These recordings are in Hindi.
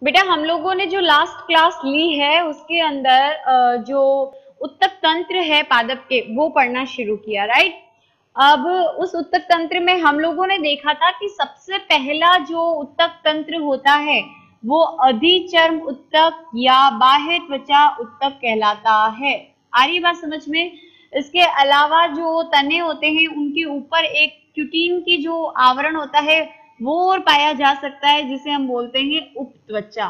बेटा हम लोगों ने जो लास्ट क्लास ली है उसके अंदर जो उत्तक तंत्र है पादप के वो पढ़ना शुरू किया, राइट। अब उस उत्तक तंत्र में हम लोगों ने देखा था कि सबसे पहला जो उत्तक तंत्र होता है वो अधिचर्म उत्तक या बाह्य त्वचा उत्तक कहलाता है। आ रही बात समझ में? इसके अलावा जो तने होते हैं उनके ऊपर एक क्यूटीन की जो आवरण होता है वो और पाया जा सकता है, जिसे हम बोलते हैं उपत्वचा।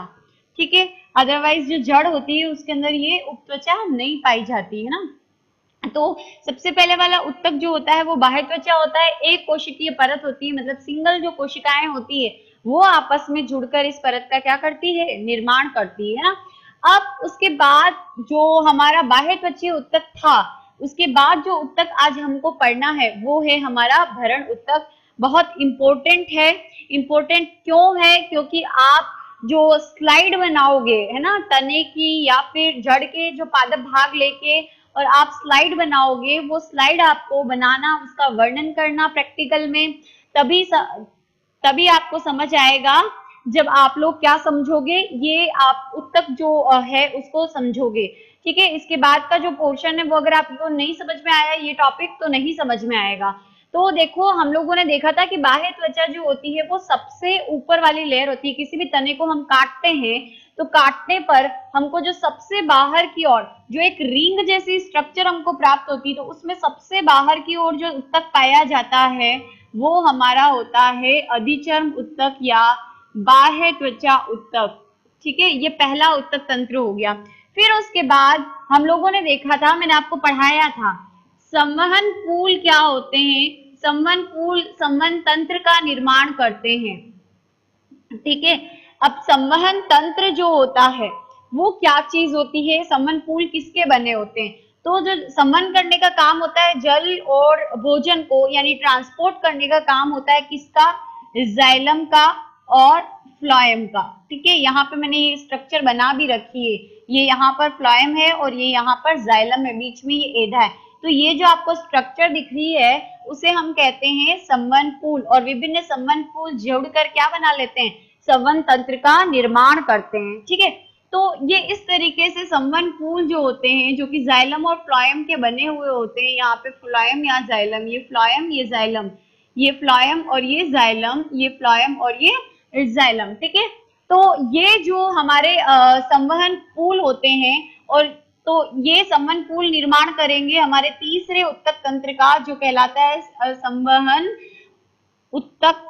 ठीक है, अदरवाइज जो जड़ होती है उसके अंदर ये उपत्वचा नहीं पाई जाती है ना। तो सबसे पहले वाला उत्तक जो होता है वो बाह्य त्वचा होता है। एक कोशिकीय परत होती है, मतलब सिंगल जो कोशिकाएं होती है वो आपस में जुड़कर इस परत का क्या करती है, निर्माण करती है ना। अब उसके बाद जो हमारा बाह्य त्वचीय उत्तक था, उसके बाद जो उत्तक आज हमको पढ़ना है वो है हमारा भरण उत्तक। बहुत इंपॉर्टेंट है। इंपॉर्टेंट क्यों है? क्योंकि आप जो स्लाइड बनाओगे है ना तने की या फिर जड़ के जो पादप भाग लेके और आप स्लाइड बनाओगे, वो स्लाइड आपको बनाना, उसका वर्णन करना प्रैक्टिकल में, तभी तभी आपको समझ आएगा जब आप लोग क्या समझोगे, ये आप उत्तक जो है उसको समझोगे। ठीक है, इसके बाद का जो पोर्शन है वो अगर आपको नहीं समझ में आया ये टॉपिक तो नहीं समझ में आएगा। तो देखो हम लोगों ने देखा था कि बाह्य त्वचा जो होती है वो सबसे ऊपर वाली लेयर होती है। किसी भी तने को हम काटते हैं तो काटने पर हमको जो सबसे बाहर की ओर जो एक रिंग जैसी स्ट्रक्चर हमको प्राप्त होती है, तो उसमें सबसे बाहर की ओर जो उत्तक पाया जाता है वो हमारा होता है अधिचर्म उत्तक या बाह्य त्वचा उत्तक। ठीक है, ये पहला उत्तक तंत्र हो गया। फिर उसके बाद हम लोगों ने देखा था, मैंने आपको पढ़ाया था, संवहन पूल क्या होते हैं। संवहन पूल संवहन तंत्र का निर्माण करते हैं। ठीक है, अब संवहन तंत्र जो होता है वो क्या चीज होती है, संवहन पूल किसके बने होते हैं? तो जो संवहन करने का काम होता है जल और भोजन को यानी ट्रांसपोर्ट करने का काम होता है किसका, जाइलम का और फ्लोएम का। ठीक है, यहाँ पे मैंने ये स्ट्रक्चर बना भी रखी है, ये यहाँ पर फ्लोएम है और ये यहाँ पर जाइलम है, बीच में ये एधा है। तो ये जो आपको स्ट्रक्चर दिख रही है उसे हम कहते हैं संवहन पूल, और विभिन्न संवहन पूल जोड़कर क्या बना लेते हैं, संवहन तंत्र का निर्माण करते हैं। ठीक है, तो ये इस तरीके से संवहन पूल जो होते हैं जो कि जाइलम और फ्लोएम के बने हुए होते हैं, यहाँ पे फ्लोएम या जाइलम, ये फ्लोएम ये जाइलम, ये फ्लोएम और ये जाइलम, ये फ्लोएम और ये जाइलम। ठीक है, तो ये जो हमारे संवहन पूल होते हैं, और तो ये संवहन पूल निर्माण करेंगे हमारे तीसरे उत्तक तंत्र का जो कहलाता है संवहन उत्तक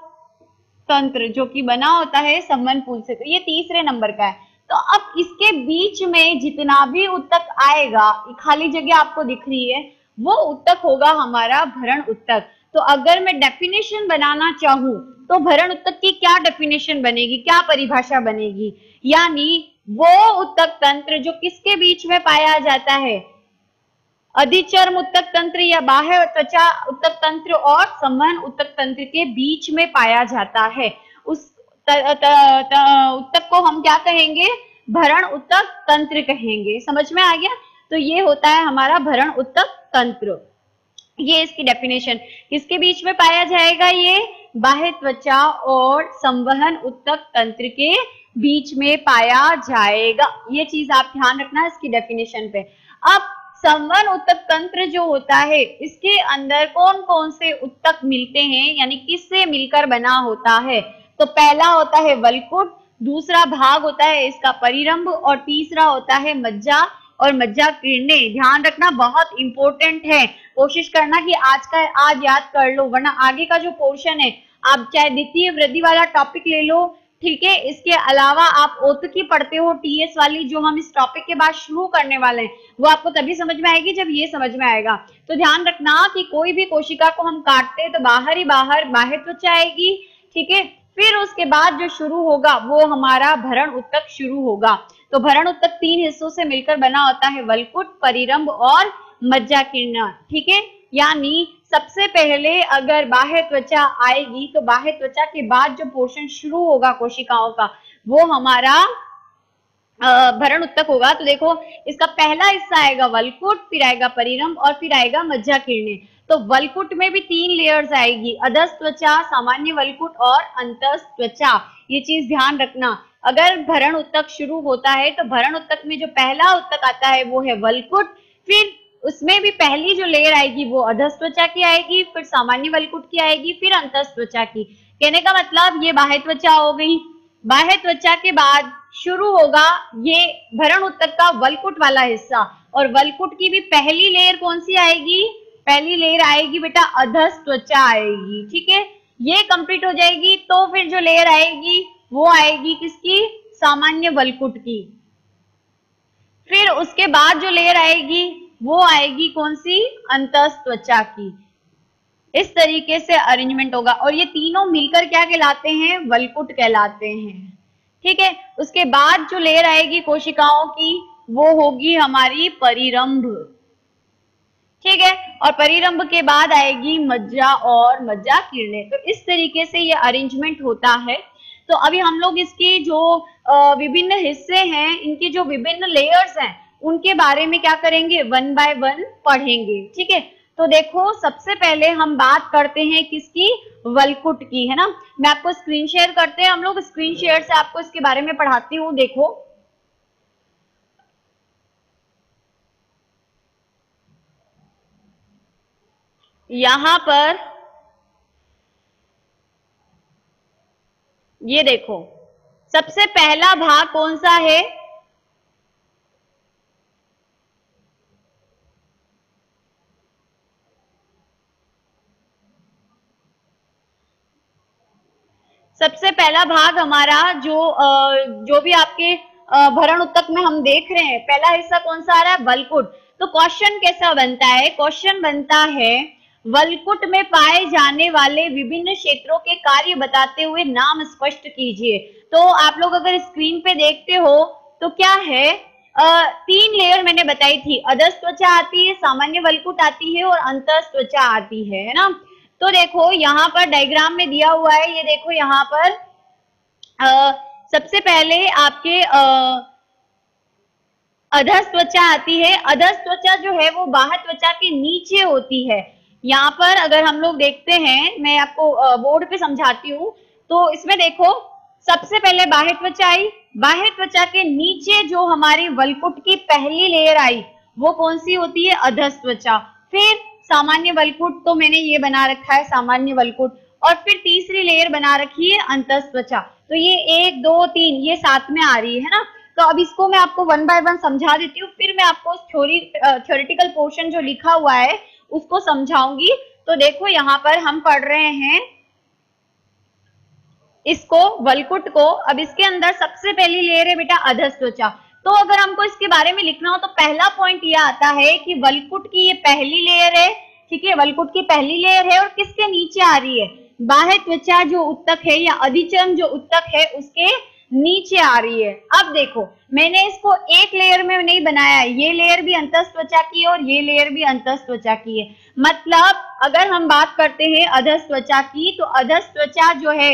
तंत्र, जो कि बना होता है संवहन पूल से। तो ये तीसरे नंबर का है। तो अब इसके बीच में जितना भी उत्तक आएगा, खाली जगह आपको दिख रही है, वो उत्तक होगा हमारा भरण उत्तक। तो अगर मैं डेफिनेशन बनाना चाहूं तो भरण उत्तक की क्या डेफिनेशन बनेगी, क्या परिभाषा बनेगी, यानी वो उत्तक तंत्र जो किसके बीच में पाया जाता है, अधिचर्म उत्तक तंत्र या बाह्य त्वचा उत्तक तंत्र और संवहन उत्तक तंत्र के बीच में पाया जाता है। उस उत्तक को हम क्या कहेंगे, भरण उत्तक तंत्र कहेंगे। समझ में आ गया? तो ये होता है हमारा भरण उत्तक तंत्र। ये इसकी डेफिनेशन, किसके बीच में पाया जाएगा, ये बाह्य त्वचा और संवहन उत्तक तंत्र के बीच में पाया जाएगा। ये चीज आप ध्यान रखना इसकी डेफिनेशन पे। अब संवहन उत्तक तंत्र जो होता है इसके अंदर कौन कौन से उत्तक मिलते हैं, यानी किससे मिलकर बना होता है? तो पहला होता है वल्कुट, दूसरा भाग होता है इसका परिरंभ, और तीसरा होता है मज्जा और मज्जा किरणें। ध्यान रखना, बहुत इंपॉर्टेंट है। कोशिश करना कि आज याद कर लो, वरना आगे का जो पोर्शन है आप चाहे द्वितीय वृद्धि वाला टॉपिक ले लो। ठीक है, इसके अलावा आप ओतकी पढ़ते हो टीएस वाली, जो हम इस टॉपिक के बाद शुरू करने वाले हैं, वो आपको तभी समझ में आएगी जब ये समझ में आएगा। तो ध्यान रखना कि कोई भी कोशिका को हम काटते हैं तो बाहर ही बाह्य त्वचा आएगी। ठीक है, फिर उसके बाद जो शुरू होगा वो हमारा भरण उत्तक शुरू होगा। तो भरण उत्तक तीन हिस्सों से मिलकर बना होता है, वल्कुट, परिरंभ और मज्जा किरण। ठीक है, यानी सबसे पहले अगर बाह्य त्वचा आएगी तो बाह्य त्वचा के बाद जो पोर्शन शुरू होगा कोशिकाओं का वो हमारा भरण उत्तक होगा। तो देखो इसका पहला हिस्सा आएगा वल्कुट, फिर आएगा परिरंभ और फिर आएगा मज्जा किरणें। तो वल्कुट में भी 3 लेयर्स आएगी, अधस त्वचा, सामान्य वल्कुट और अंतस त्वचा। ये चीज ध्यान रखना। अगर भरण उत्तक शुरू होता है तो भरण उत्तक में जो पहला उत्तक आता है वो है वलकुट, फिर उसमें भी पहली जो लेयर आएगी वो अधस्त्वचा की आएगी, फिर सामान्य वलकुट की आएगी, फिर अंतस्त्वचा की। कहने का मतलब ये बाह्य त्वचा हो गई। बाह्य त्वचा के बाद शुरू होगा ये भरण उत्तक का वलकुट वाला हिस्सा, और वलकुट की भी पहली लेयर कौन सी आएगी? पहली लेयर आएगी बेटा अधस्त्वचा आएगी। ठीक है, ये कंप्लीट हो जाएगी तो फिर जो लेयर आएगी वो आएगी किसकी? सामान्य वलकुट की। फिर उसके बाद जो लेयर आएगी वो आएगी कौन सी? अंतस्त्वचा की। इस तरीके से अरेंजमेंट होगा और ये तीनों मिलकर क्या कहलाते हैं? वलकुट कहलाते हैं। ठीक है, उसके बाद जो लेयर आएगी कोशिकाओं की वो होगी हमारी परिरंभ। ठीक है, और परिरंभ के बाद आएगी मज्जा और मज्जा किरणें। तो इस तरीके से ये अरेंजमेंट होता है। तो अभी हम लोग इसकी जो विभिन्न हिस्से हैं, इनकी जो विभिन्न लेयर्स हैं, उनके बारे में क्या करेंगे? वन बाय वन पढ़ेंगे। ठीक है, तो देखो सबसे पहले हम बात करते हैं किसकी? वलकुट की, है ना। मैं आपको स्क्रीन शेयर करते हैं, हम लोग स्क्रीन शेयर से आपको इसके बारे में पढ़ाती हूँ। देखो यहां पर ये देखो सबसे पहला भाग कौन सा है? सबसे पहला भाग हमारा जो भी आपके भरण उत्तक में हम देख रहे हैं, पहला हिस्सा कौन सा आ रहा है? वलकुट। तो क्वेश्चन कैसा बनता है? क्वेश्चन बनता है वलकुट में पाए जाने वाले विभिन्न क्षेत्रों के कार्य बताते हुए नाम स्पष्ट कीजिए। तो आप लोग अगर स्क्रीन पे देखते हो तो क्या है, तीन लेयर मैंने बताई थी, अधस्त्वचा आती है, सामान्य वलकुट आती है और अंतस्त्वचा आती है ना। तो देखो यहाँ पर डायग्राम में दिया हुआ है, ये देखो यहाँ पर सबसे पहले आपके अधस्त्वचा आती है। अधस्त्वचा जो है वो बाह्य त्वचा के नीचे होती है। यहाँ पर अगर हम लोग देखते हैं, मैं आपको बोर्ड पे समझाती हूँ, तो इसमें देखो सबसे पहले बाह्य त्वचा आई, बाह्य त्वचा के नीचे जो हमारी वलकुट की पहली लेयर आई वो कौन सी होती है? अधस्त्वचा। फिर सामान्य वलकुट, तो मैंने ये बना रखा है सामान्य वलकुट, और फिर तीसरी लेयर बना रखी है अंतस्त्वचा। तो ये 1 2 3 ये साथ में आ रही है ना। तो अब इसको मैं आपको वन बाय वन समझा देती हूँ, फिर मैं आपको थ्योरेटिकल पोर्शन जो लिखा हुआ है उसको समझाऊंगी। तो देखो यहाँ पर हम पढ़ रहे हैं इसको वलकुट को। अब इसके अंदर सबसे पहली लेयर है बेटा अधस्त्वचा। तो अगर हमको इसके बारे में लिखना हो तो पहला पॉइंट ये आता है कि वलकुट की ये पहली लेयर है। ठीक है, वलकुट की पहली लेयर है और किसके नीचे आ रही है? बाह्य त्वचा जो उत्तक है या अधिचर्म जो उत्तक है उसके नीचे आ रही है। अब देखो मैंने इसको एक लेयर में नहीं बनाया है, ये लेयर भी अंतस्त्वचा की है और ये लेयर भी अंतस्त्वचा की है। मतलब अगर हम बात करते हैं अधस्त्वचा की, तो अधस्त्वचा जो है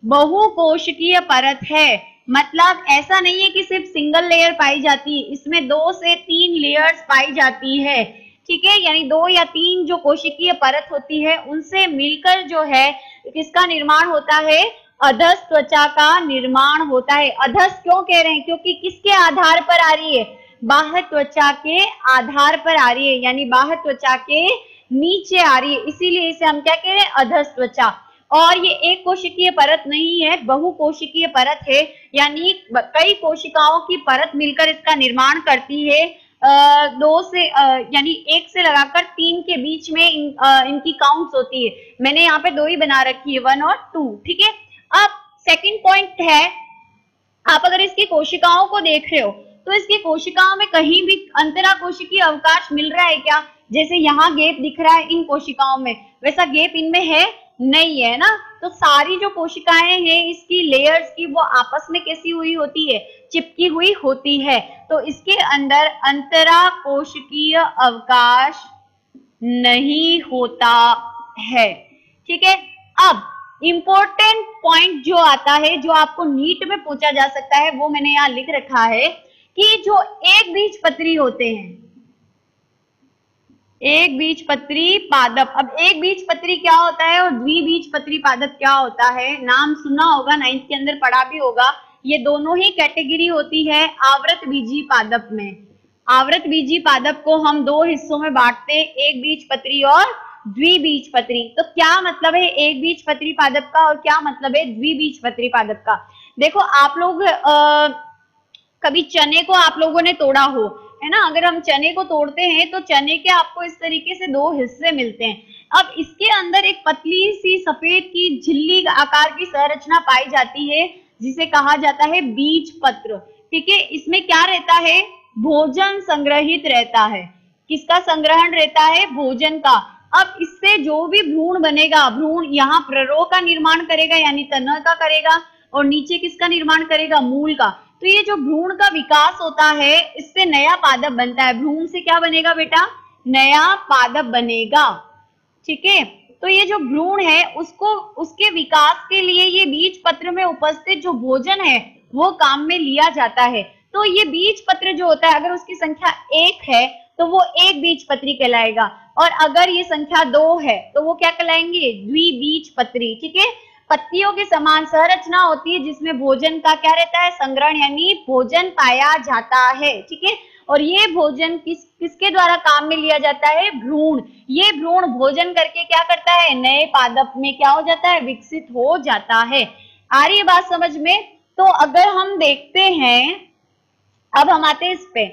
बहुकोशिकीय परत है। मतलब ऐसा नहीं है कि सिर्फ सिंगल लेयर पाई जाती है, इसमें 2 से 3 लेयर्स पाई जाती है। ठीक है, यानी 2 या 3 जो कोशिकीय परत होती है उनसे मिलकर जो है किसका निर्माण होता है? अधस्त्वचा का निर्माण होता है। अधस क्यों कह रहे हैं? क्योंकि किसके आधार पर आ रही है? बाह्य त्वचा के आधार पर आ रही है, यानी बाह्य त्वचा के नीचे आ रही है, इसीलिए इसे हम क्या कह रहे हैं? अधस्त्वचा। और ये एक कोशिकीय परत नहीं है, बहुकोशिकीय परत है, यानी कई कोशिकाओं की परत मिलकर इसका निर्माण करती है। 2 से यानी 1 से लगाकर 3 के बीच में इनकी काउंट्स होती है। मैंने यहाँ पे 2 ही बना रखी है, 1 और 2। ठीक है, अब सेकंड पॉइंट है, आप अगर इसकी कोशिकाओं को देख रहे हो तो इसकी कोशिकाओं में कहीं भी अंतरा कोशिकीय अवकाश मिल रहा है क्या? जैसे यहाँ गैप दिख रहा है इन कोशिकाओं में, वैसा गैप इनमें है नहीं है ना। तो सारी जो कोशिकाएं हैं इसकी लेयर्स की वो आपस में कैसी हुई होती है? चिपकी हुई होती है। तो इसके अंदर अंतरा कोशिकीय अवकाश नहीं होता है। ठीक है, अब इंपॉर्टेंट पॉइंट जो आता है, जो आपको नीट में पूछा जा सकता है, वो मैंने यहाँ लिख रखा है कि जो एक बीजपत्री होते हैं, एक बीजपत्री पादप। अब एक बीजपत्री क्या होता है और द्विबीजपत्री पादप क्या होता है? नाम सुना होगा, 9th के अंदर पढ़ा भी होगा। ये दोनों ही कैटेगरी होती है आवृत बीजी पादप में। आवृत बीजी पादप को हम दो हिस्सों में बांटते हैं, एक बीजपत्री और द्विबीजपत्री। तो क्या मतलब है एक बीजपत्री पादप का और क्या मतलब है द्विबीजपत्री पादप का? देखो आप लोग कभी चने को आप लोगों ने तोड़ा हो, है ना? अगर हम चने को तोड़ते हैं तो चने के आपको इस तरीके से दो हिस्से मिलते हैं। अब इसके अंदर एक पतली सी सफेद की झिल्ली आकार की संरचना पाई जाती है जिसे कहा जाता है बीज पत्र। ठीक है, इसमें क्या रहता है? भोजन संग्रहित रहता है। किसका संग्रहण रहता है? भोजन का। अब इससे जो भी भ्रूण बनेगा, भ्रूण यहाँ प्ररोह का निर्माण करेगा यानी तन का करेगा, और नीचे किसका निर्माण करेगा? मूल का। तो ये जो भ्रूण का विकास होता है इससे नया पादप बनता है। भ्रूण से क्या बनेगा बेटा? नया पादप बनेगा। ठीक है, तो ये जो भ्रूण है उसको उसके विकास के लिए ये बीज पत्र में उपस्थित जो भोजन है वो काम में लिया जाता है। तो ये बीज पत्र जो होता है अगर उसकी संख्या 1 है तो वो एक बीजपत्री कहलाएगा, और अगर ये संख्या 2 है तो वो क्या कहलाएंगे? द्विबीजपत्री। ठीक है, पत्तियों के समान संरचना होती है जिसमें भोजन का क्या रहता है? संग्रहण यानी भोजन पाया जाता है। ठीक है, और ये भोजन किसके द्वारा काम में लिया जाता है? भ्रूण। ये भ्रूण भोजन करके क्या करता है? नए पादप में क्या हो जाता है? विकसित हो जाता है। आ रही है बात समझ में? तो अगर हम देखते हैं, अब हम आते हैं इस पे,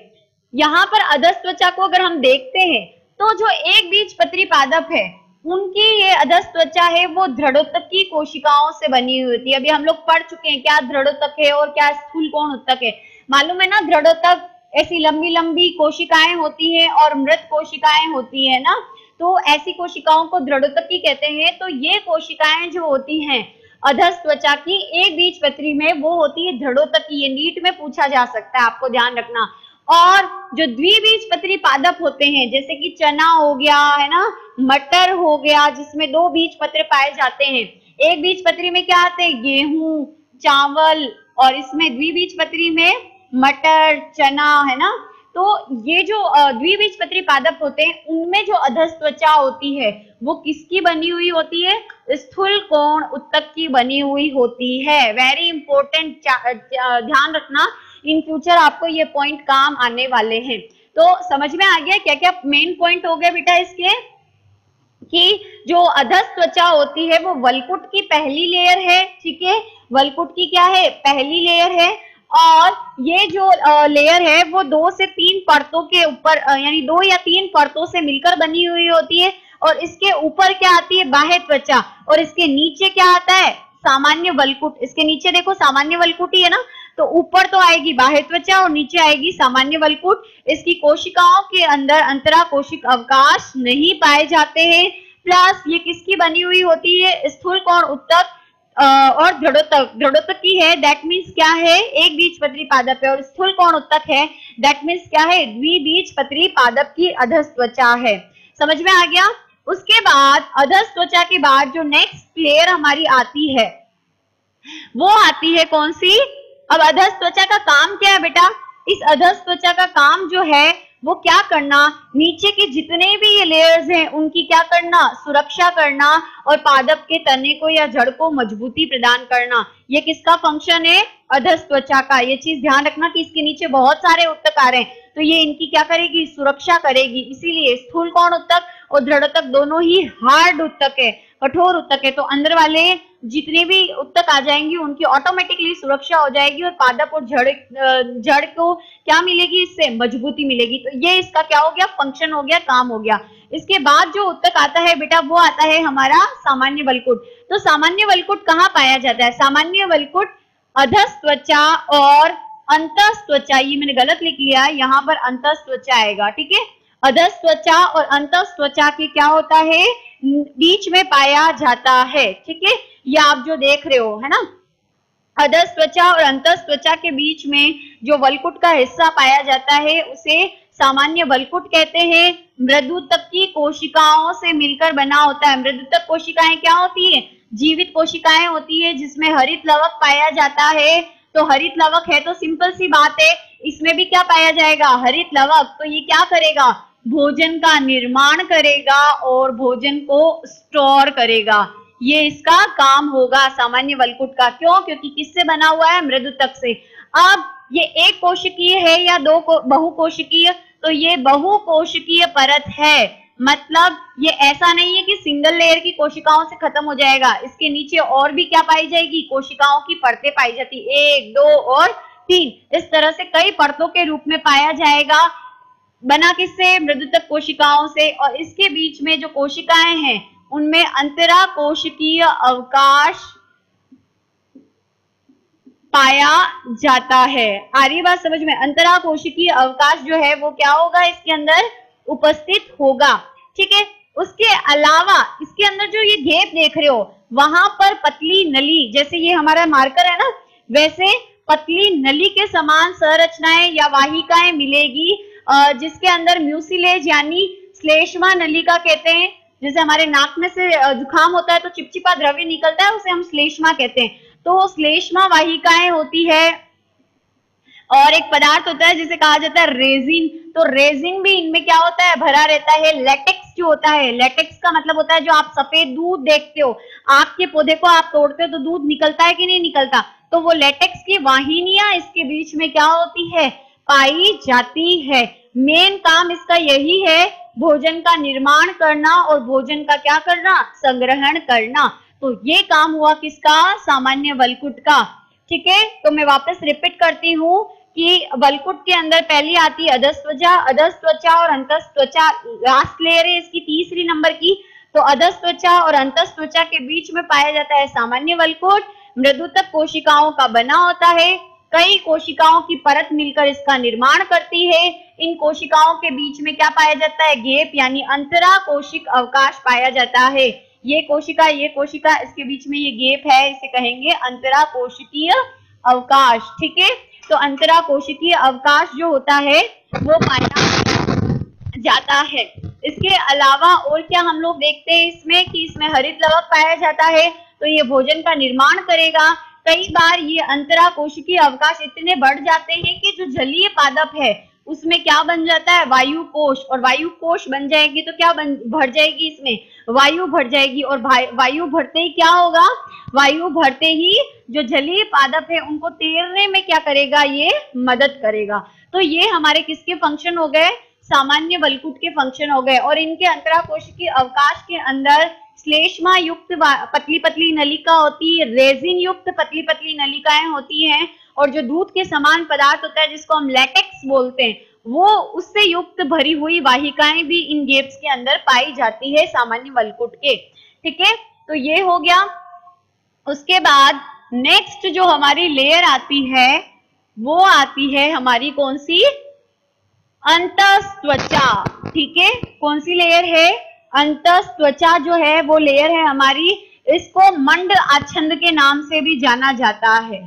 यहाँ पर अधस्त्वचा को अगर हम देखते हैं तो जो एक बीजपत्री पादप है उनकी ये अधस्त्वचा है वो दृढ़ोत्तक की कोशिकाओं से बनी हुई होती है। अभी हम लोग पढ़ चुके हैं क्या दृढ़ोत्तक है और क्या स्थूलकोण उत्तक है। मालूम है ना? दृढ़ोत्तक ऐसी लंबी लंबी कोशिकाएं होती हैं और मृत कोशिकाएं होती है ना, तो ऐसी कोशिकाओं को दृढ़ोत्तकी कहते हैं। तो ये कोशिकाएं जो होती हैं अधस्त्वचा की एक बीजपत्री में वो होती है दृढ़ोत्तकी। ये नीट में पूछा जा सकता है, आपको ध्यान रखना। और जो द्विबीजपत्री पादप होते हैं जैसे कि चना हो गया, है ना, मटर हो गया, जिसमें दो बीजपत्र पाए जाते हैं। एक बीजपत्री में क्या आते हैं? गेहूं, चावल, और इसमें द्विबीजपत्री में मटर, चना, है ना। तो ये जो द्विबीजपत्री पादप होते हैं उनमें जो अधस्त्वचा होती है वो किसकी बनी हुई होती है? स्थूलकोण उत्तक की बनी हुई होती है। वेरी इंपॉर्टेंट, ध्यान रखना, इन फ्यूचर आपको ये पॉइंट काम आने वाले हैं। तो समझ में आ गया क्या क्या मेन पॉइंट हो गया बेटा इसके? कि जो अधस्त्वचा होती है वो वलकुट की पहली लेयर है। ठीक है, वलकुट की क्या है? पहली लेयर है। और ये जो लेयर है वो 2 से 3 परतों के ऊपर यानी 2 या 3 परतों से मिलकर बनी हुई होती है। और इसके ऊपर क्या आती है? बाह्य त्वचा। और इसके नीचे क्या आता है? सामान्य वलकुट। इसके नीचे देखो सामान्य वलकुट ही है ना, तो ऊपर तो आएगी बाह्य त्वचा और नीचे आएगी सामान्य वलकुट। इसकी कोशिकाओं के अंदर अंतरा कोशिक अवकाश नहीं पाए जाते हैं। प्लस ये किसकी बनी हुई होती है? स्थूलकोण उत्तक और दृढ़ोत्तक की है। दैट मीन्स क्या है? एक बीजपत्री पादप है। और स्थूलकोण उत्तक है, दैट मीन्स क्या है? द्विबीजपत्री पादप की अधस्त्वचा है। समझ में आ गया? उसके बाद अधस्त्वचा के बाद जो नेक्स्ट लेयर हमारी आती है वो आती है कौन सी? अब अधस्त्वचा का काम क्या है बेटा? इस अधस्त्वचा का काम जो है वो क्या करना? नीचे के जितने भी ये लेयर्स हैं उनकी क्या करना? सुरक्षा करना और पादप के तने को या जड़ को मजबूती प्रदान करना। ये किसका फंक्शन है? अधस्त्वचा का। ये चीज ध्यान रखना कि इसके नीचे बहुत सारे उत्तक आ रहे हैं तो ये इनकी क्या करेगी? सुरक्षा करेगी। इसीलिए स्थूलकोण उत्तक और दृढ़ोत्तक दोनों ही हार्ड उत्तक है, कठोर उत्तक है। तो अंदर वाले जितने भी उत्तक आ जाएंगे उनकी ऑटोमेटिकली सुरक्षा हो जाएगी और पादप और जड़ को क्या मिलेगी? इससे मजबूती मिलेगी। तो ये इसका क्या हो गया? फंक्शन हो गया, काम हो गया। इसके बाद जो उत्तक आता है बेटा वो आता है हमारा सामान्य वलकुट। तो सामान्य वलकुट कहाँ पाया जाता है? सामान्य वलकुट अधस्त्वचा और अंतस्त्वचा, ये मैंने गलत लिख लिया है, यहाँ पर अंतस्त्वचा आएगा। ठीक है, अधस्त्वचा और अंतस्त्वचा के क्या होता है? बीच में पाया जाता है। ठीक है, ये आप जो देख रहे हो है ना, अधस्त्वचा और अंतस्त्वचा के बीच में जो वलकुट का हिस्सा पाया जाता है उसे सामान्य वलकुट कहते हैं। मृदुतक की कोशिकाओं से मिलकर बना होता है। मृदुतक कोशिकाएं क्या होती है? जीवित कोशिकाएं होती है जिसमें हरित लवक पाया जाता है। तो हरित लवक है तो सिंपल सी बात है, इसमें भी क्या पाया जाएगा? हरित लवक। तो ये क्या करेगा? भोजन का निर्माण करेगा और भोजन को स्टोर करेगा। ये इसका काम होगा सामान्य वलकुट का। क्यों? क्योंकि किससे बना हुआ है? मृदुतक से। अब ये एक कोशिकीय है या दो बहुकोशिकीय? तो ये बहुकोशिकीय परत है, मतलब ये ऐसा नहीं है कि सिंगल लेयर की कोशिकाओं से खत्म हो जाएगा। इसके नीचे और भी क्या पाई जाएगी? कोशिकाओं की परतें पाई जाती, 1, 2 और 3। इस तरह से कई परतों के रूप में पाया जाएगा। बना किससे? मृदुतक कोशिकाओं से। और इसके बीच में जो कोशिकाएं हैं उनमें अंतरा कोशिकीय अवकाश पाया जाता है। आ रही बात समझ में? अंतरा कोशिकीय अवकाश जो है वो क्या होगा? इसके अंदर उपस्थित होगा। ठीक है। उसके अलावा इसके अंदर जो ये घेप देख रहे हो वहां पर पतली नली, जैसे ये हमारा मार्कर है ना, वैसे पतली नली के समान संरचनाएं या वाहिकाएं मिलेगी, जिसके अंदर म्यूसिलेज यानी श्लेष्मा नलिका कहते हैं। जैसे हमारे नाक में से जुकाम होता है तो चिपचिपा द्रव्य निकलता है, उसे हम श्लेष्मा कहते हैं। तो श्लेष्मा वाहिकाएं होती है। और एक पदार्थ होता है जिसे कहा जाता है रेजिन। तो रेजिन भी इनमें क्या होता है? भरा रहता है। लेटेक्स जो होता है, लेटेक्स का मतलब होता है जो आप सफेद दूध देखते हो, आपके पौधे को आप तोड़ते हो तो दूध निकलता है कि नहीं निकलता, तो वो लेटेक्स की वाहिनियां इसके बीच में क्या होती है? पाई जाती है। मेन काम इसका यही है, भोजन का निर्माण करना और भोजन का क्या करना? संग्रहण करना। तो ये काम हुआ किसका? सामान्य वलकुट का। ठीक है। तो मैं वापस रिपीट करती हूँ कि वलकुट के अंदर पहली आती है अधस्त्वचा, अधस्त्वचा और अंतस्त्वचा लास्ट लेयर है इसकी, तीसरी नंबर की। तो अधस्त्वचा और अंतस्त्वचा के बीच में पाया जाता है सामान्य वलकुट। मृदुतक कोशिकाओं का बना होता है, कई कोशिकाओं की परत मिलकर इसका निर्माण करती है। इन कोशिकाओं के बीच में क्या पाया जाता है? गैप यानी अंतरा कोशिक अवकाश पाया जाता है। ये कोशिका इसके बीच में ये गैप है, इसे कहेंगे अंतरा कोशिकीय अवकाश। ठीक है। तो अंतरा कोशिकीय अवकाश जो होता है वो पाया जाता है। इसके अलावा और क्या हम लोग देखते हैं इसमें कि इसमें हरित लवक पाया जाता है, तो ये भोजन का निर्माण करेगा। कई बार ये अंतरा कोशिकीय अवकाश इतने बढ़ जाते हैं कि जो जलीय पादप है उसमें क्या बन जाता है? वायु कोश। और वायु कोश बन जाएगी तो क्या भर जाएगी? इसमें वायु भर जाएगी। और वायु भरते ही क्या होगा? वायु भरते ही जो जलीय पादप है उनको तैरने में क्या करेगा? ये मदद करेगा। तो ये हमारे किसके फंक्शन हो गए? सामान्य वलकुट के फंक्शन हो गए। और इनके अंतरा कोशिकीय अवकाश के अंदर श्लेष्मा युक्त पतली पतली नलिका होती है, रेजिन युक्त पतली पतली नलिकाएं होती हैं, और जो दूध के समान पदार्थ होता है जिसको हम लेटेक्स बोलते हैं, वो उससे युक्त भरी हुई वाहिकाएं भी इन गेप्स के अंदर पाई जाती है सामान्य वलकुट के। ठीक है। तो ये हो गया। उसके बाद नेक्स्ट जो हमारी लेयर आती है वो आती है हमारी कौन सी? अंतस्त्वचा। ठीक है। कौन सी लेयर है? अंतस्त्वचा जो है वो लेयर है हमारी। इसको मंड आच्छंद के नाम से भी जाना जाता है।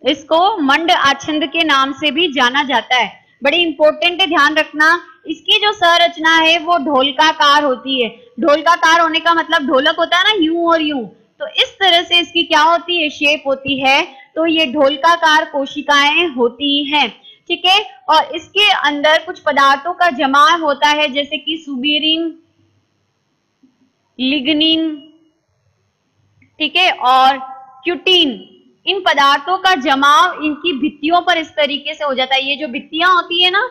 इसको मंड आच्छंद के नाम से भी जाना जाता है। बड़ी इंपॉर्टेंट है, ध्यान रखना। इसकी जो संरचना है वो ढोलकाकार होती है। ढोलकाकार होने का मतलब ढोलक होता है ना, यूं और यूं, तो इस तरह से इसकी क्या होती है? शेप होती है। तो ये ढोलकाकार कोशिकाएं होती हैं। ठीक है। और इसके अंदर कुछ पदार्थों का जमाव होता है, जैसे कि सुबेरिन, लिग्निन, ठीक है, और क्यूटीन। इन पदार्थों का जमाव इनकी भित्तियों पर इस तरीके से हो जाता है। ये जो भित्तियां होती है ना,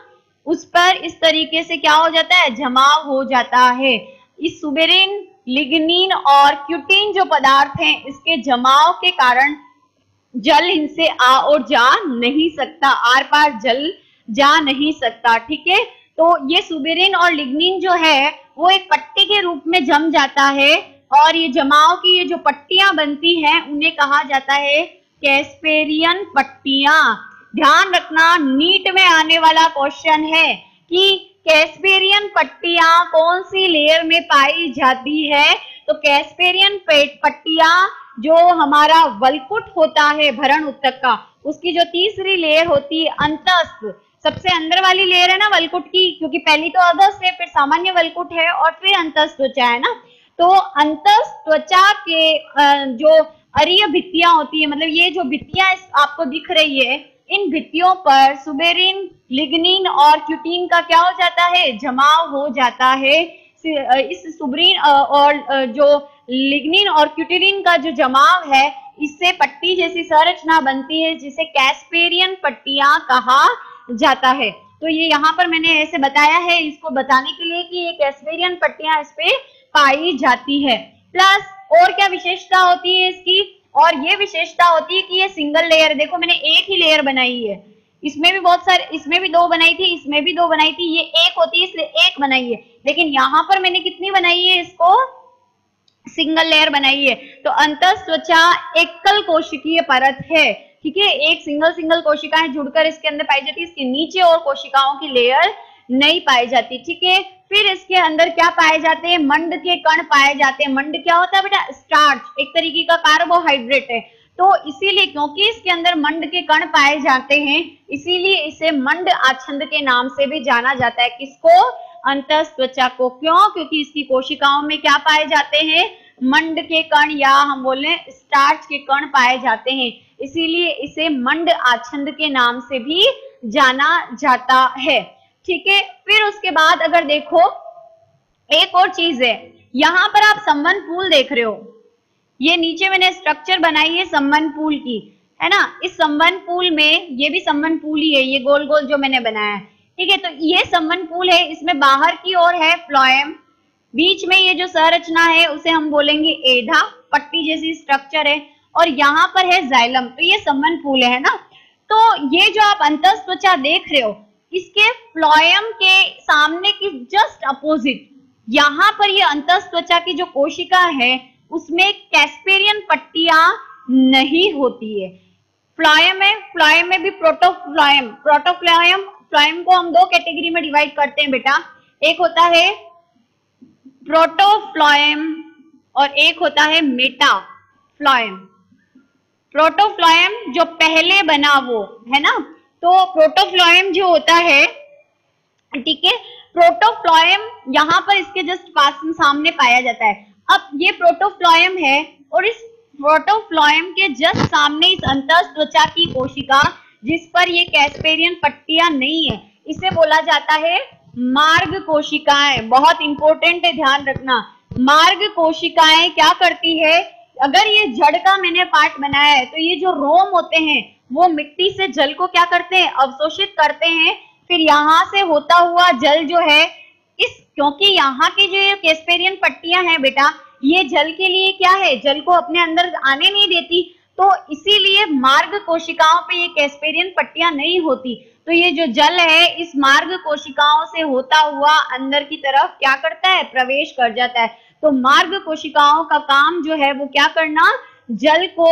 उस पर इस तरीके से क्या हो जाता है? जमाव हो जाता है। इस सुबेरिन, लिग्निन और क्यूटीन जो पदार्थ हैं, इसके जमाव के कारण जल इनसे आ और जा नहीं सकता, आर पार जल जा नहीं सकता। ठीक है। तो ये सुबेरिन और लिग्निन जो है वो एक पट्टी के रूप में जम जाता है, और ये जमाव की ये जो पट्टियां बनती हैं उन्हें कहा जाता है कैस्पेरियन पट्टियां। ध्यान रखना, नीट में आने वाला क्वेश्चन है कि कैस्पेरियन पट्टियां कौन सी लेयर में पाई जाती है। तो कैस्पेरियन पट्टियां जो हमारा वलकुट होता है भरण ऊतक का, उसकी जो तीसरी लेयर होती है अंतस्थ, सबसे अंदर वाली लेयर है ना वलकुट की, क्योंकि पहली तो अधस्थ है, फिर सामान्य वलकुट है और फिर अंतस्त्वचा है ना। तो अंतस्त्वचा के जो अरीय भित्तियां होती है, मतलब ये जो भित्तियां आपको दिख रही है, इन भित्तियों पर सुबेरिन, लिग्निन और क्यूटीन का क्या हो जाता है? जमाव हो जाता है। इस सुब्रीन और जो लिग्निन और क्यूटिनिन का जो जमाव है, इससे पट्टी जैसी संरचना बनती है जिसे कैस्पेरियन पट्टियां कहा जाता है। तो ये यहाँ पर मैंने ऐसे बताया है इसको बताने के लिए कि ये कैस्पेरियन पट्टियां इस पे पाई जाती है। प्लस और क्या विशेषता होती है इसकी, और ये विशेषता होती है कि ये सिंगल लेयर, देखो मैंने एक ही लेयर बनाई है, इसमें भी बहुत सारे, इसमें भी 2 बनाई थी, इसमें भी 2 बनाई थी, ये एक होती है इसलिए एक बनाई है, लेकिन यहाँ पर मैंने कितनी बनाई है, इसको सिंगल लेयर बनाई है। तो अंतःत्वचा एकल कोशिकीय परत है, ठीक है, एक सिंगल कोशिकाएं जुड़कर इसके अंदर पाई जाती है, इसके नीचे और कोशिकाओं की लेयर नहीं पाई जाती, ठीक है। फिर इसके अंदर क्या पाए जाते हैं, मंड के कण पाए जाते हैं। मंड क्या होता है बेटा, स्टार्च, एक तरीके का कार्बोहाइड्रेट है। तो इसीलिए क्योंकि इसके अंदर मंड के कण पाए जाते हैं, इसीलिए इसे मंड आछंद के नाम से भी जाना जाता है। किसको, अंतःत्वचा को। क्यों, क्योंकि इसकी कोशिकाओं में क्या पाए जाते हैं, मंड के कण या हम बोले स्टार्च के कण पाए जाते हैं, इसीलिए इसे मंड आछंद के नाम से भी जाना जाता है, ठीक है। फिर उसके बाद अगर देखो एक और चीज है, यहाँ पर आप संबंध पूल देख रहे हो, ये नीचे मैंने स्ट्रक्चर बनाई है संबंध पूल की, है ना। इस संबंध पूल में, ये भी संबंध पूल ही है, ये गोल गोल जो मैंने बनाया है, ठीक है। तो ये संबंध पूल है, इसमें बाहर की ओर है फ्लोएम, बीच में ये जो संरचना है उसे हम बोलेंगे एधा, पट्टी जैसी स्ट्रक्चर है, और यहाँ पर है जाइलम। तो ये संबंध पूल है ना। तो ये जो आप अंतःत्वचा देख रहे हो, इसके फ्लोएम के सामने की जस्ट अपोजिट यहाँ पर ये अंतःत्वचा की जो कोशिका है उसमें कैस्पेरियन पट्टियां नहीं होती है। फ्लोएम में भी प्रोटोफ्लोएम, फ्लोएम को हम 2 कैटेगरी में डिवाइड करते हैं बेटा, एक होता है प्रोटोफ्लोएम और एक होता है मेटाफ्लोएम। प्रोटोफ्लोएम जो पहले बना वो है ना, तो प्रोटोफ्लोएम जो होता है, ठीक है, प्रोटोफ्लोएम यहाँ पर इसके जस्ट पास सामने पाया जाता है। अब ये प्रोटोफ्लोएम है और इस प्रोटोफ्लोएम के जस्ट सामने इस अंतःत्वचा की कोशिका जिस पर ये कैस्पेरियन पट्टियां नहीं है, इसे बोला जाता है मार्ग कोशिकाएं। बहुत इंपॉर्टेंट है, ध्यान रखना। मार्ग कोशिकाएं क्या करती है, अगर ये जड़ का मैंने पार्ट बनाया है तो ये जो रोम होते हैं वो मिट्टी से जल को क्या करते हैं, अवशोषित करते हैं। फिर यहाँ से होता हुआ जल जो है, इस क्योंकि यहाँ की जो कैस्पेरियन पट्टियां हैं बेटा, ये जल के लिए क्या है, जल को अपने अंदर आने नहीं देती, तो इसीलिए मार्ग कोशिकाओं पे ये कैस्पेरियन पट्टियां नहीं होती। तो ये जो जल है इस मार्ग कोशिकाओं से होता हुआ अंदर की तरफ क्या करता है, प्रवेश कर जाता है। तो मार्ग कोशिकाओं का काम जो है वो क्या करना, जल को,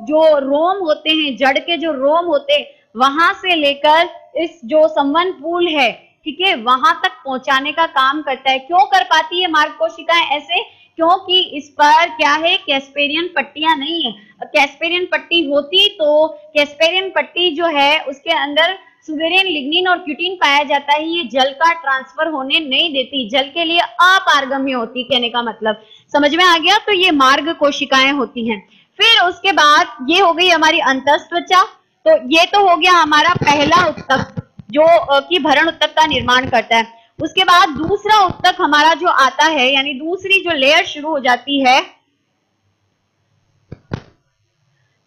जो रोम होते हैं, जड़ के जो रोम होते हैं, वहां से लेकर इस जो संबंध पूल है, ठीक है, वहां तक पहुंचाने का काम करता है। क्यों कर पाती है मार्ग कोशिकाएं ऐसे, क्योंकि इस पर क्या है, कैस्पेरियन पट्टियां नहीं है। कैस्पेरियन पट्टी होती तो कैस्पेरियन पट्टी जो है उसके अंदर सुबेरियन, लिग्निन और क्यूटिन पाया जाता है, ये जल का ट्रांसफर होने नहीं देती, जल के लिए अपारगम्य होती, कहने का मतलब समझ में आ गया। तो ये मार्ग कोशिकाएं होती हैं। फिर उसके बाद ये हो गई हमारी अंतःत्वचा। तो ये तो हो गया हमारा पहला उत्तक जो कि भरण उत्तक का निर्माण करता है। उसके बाद दूसरा उत्तक हमारा जो आता है, यानी दूसरी जो लेयर शुरू हो जाती है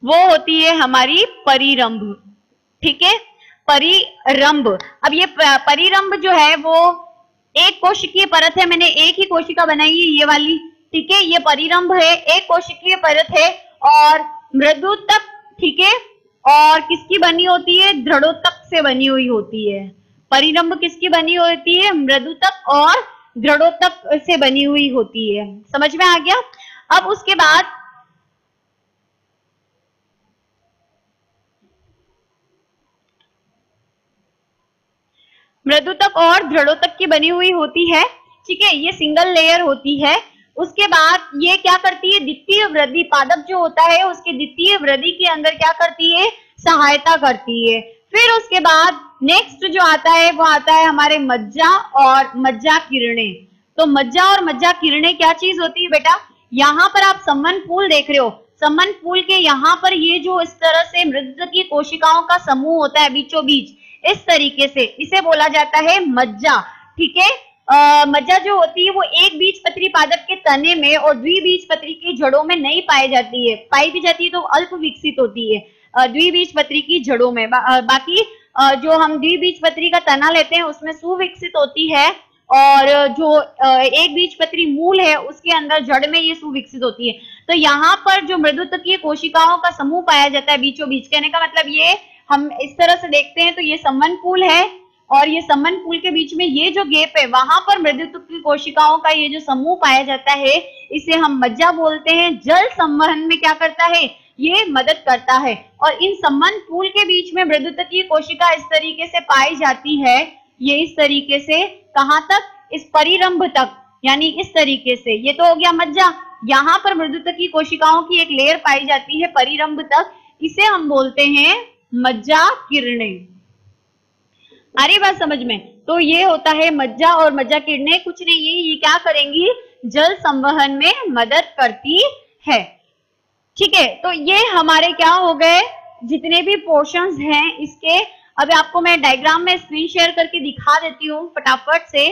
वो होती है हमारी परिरंभ, ठीक है, परिरंभ। अब ये परिरंभ जो है वो एक कोशिकीय परत है, मैंने एक ही कोशिका बनाई है ये वाली, ठीक है, ये परिरंभ है, एक कोशिकीय परत है और मृदुतक, ठीक है, और किसकी बनी होती है, दृढ़ोतक से बनी हुई होती है। परिरंभ किसकी बनी होती है, मृदुतक और दृढ़ोतक से बनी हुई होती है। समझ में आ गया। अब उसके बाद मृदुतक और दृढ़ोतक की बनी हुई होती है, ठीक है, ये सिंगल लेयर होती है। उसके बाद ये क्या करती है, द्वितीय वृद्धि, पादप जो होता है उसके द्वितीय वृद्धि के अंदर क्या करती है, सहायता करती है। फिर उसके बाद नेक्स्ट जो आता है वो आता है हमारे मज्जा और मज्जा किरणें। तो मज्जा और मज्जा किरणें क्या चीज होती है बेटा, यहाँ पर आप संबंध पूल देख रहे हो, संबंध पूल के यहाँ पर ये जो इस तरह से मृद की कोशिकाओं का समूह होता है बीचों बीच, इस तरीके से, इसे बोला जाता है मज्जा, ठीक है। मज्जा जो होती है वो एक बीजपत्री पादप के तने में और द्विबीजपत्री की जड़ों में नहीं पाई जाती है, पाई भी जाती है तो अल्प विकसित होती है द्विबीजपत्री की जड़ों में। बाकी जो हम द्विबीजपत्री का तना लेते हैं उसमें सुविकसित होती है, और जो एक बीजपत्री मूल है उसके अंदर जड़ में ये सुविकसित होती है। तो यहाँ पर जो मृदुतकीय कोशिकाओं का समूह पाया जाता है बीचों बीच, कहने का मतलब ये हम इस तरह से देखते हैं तो ये संवहनपूल है, और ये संवहनपूल के बीच में ये जो गैप है वहां पर मृदुतकीय कोशिकाओं का ये जो समूह पाया जाता है इसे हम मज्जा बोलते हैं। जल संवहन में क्या करता है, ये मदद करता है। और इन संवहनपूल के बीच में मृदुतकीय कोशिका इस तरीके से पाई जाती है, ये इस तरीके से कहां तक, इस परिरंभ तक, यानी इस तरीके से। ये तो हो गया मज्जा। यहाँ पर मृदुतकीय कोशिकाओं की एक लेयर पाई जाती है परिरंभ तक, इसे हम बोलते हैं मज्जा किरणें। आ रही बात समझ में? तो ये होता है मज्जा, और मज्जा किरणें कुछ नहीं है, ये क्या करेंगी, जल संवहन में मदद करती है। ठीक है, तो ये हमारे क्या हो गए, जितने भी पोर्शंस हैं इसके। अब आपको मैं डायग्राम में स्क्रीन शेयर करके दिखा देती हूँ फटाफट से।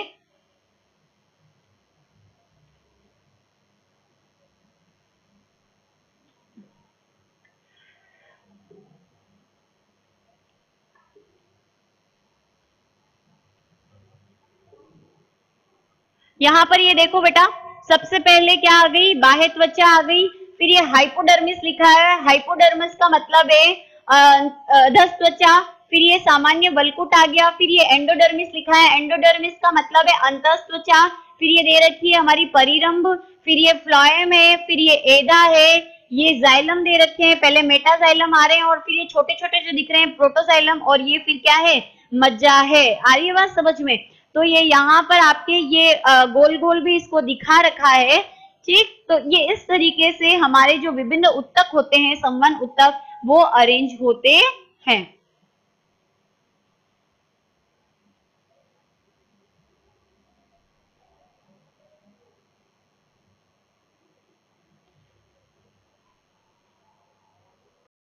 यहाँ पर ये देखो बेटा, सबसे पहले क्या आ गई, बाह्य त्वचा आ गई, फिर ये हाइपोडर्मिस लिखा है, हाइपोडर्मिस का मतलब है अधस त्वचा, फिर ये सामान्य वल्कुट आ गया, फिर ये एंडोडर्मिस लिखा है, एंडोडर्मिस का मतलब है अंतस त्वचा, फिर ये दे रखी है हमारी परिरंभ, फिर ये फ्लोएम है, फिर ये एदा है, ये जाइलम दे रखे हैं, पहले मेटाजाइलम आ रहे हैं, और फिर ये छोटे छोटे जो दिख रहे हैं प्रोटोजाइलम, और ये फिर क्या है, मज्जा है। आ रही है बात समझ में? तो ये यहाँ पर आपके ये गोल गोल भी इसको दिखा रखा है। ठीक, तो ये इस तरीके से हमारे जो विभिन्न उत्तक होते हैं, संवहन उत्तक, वो अरेंज होते हैं।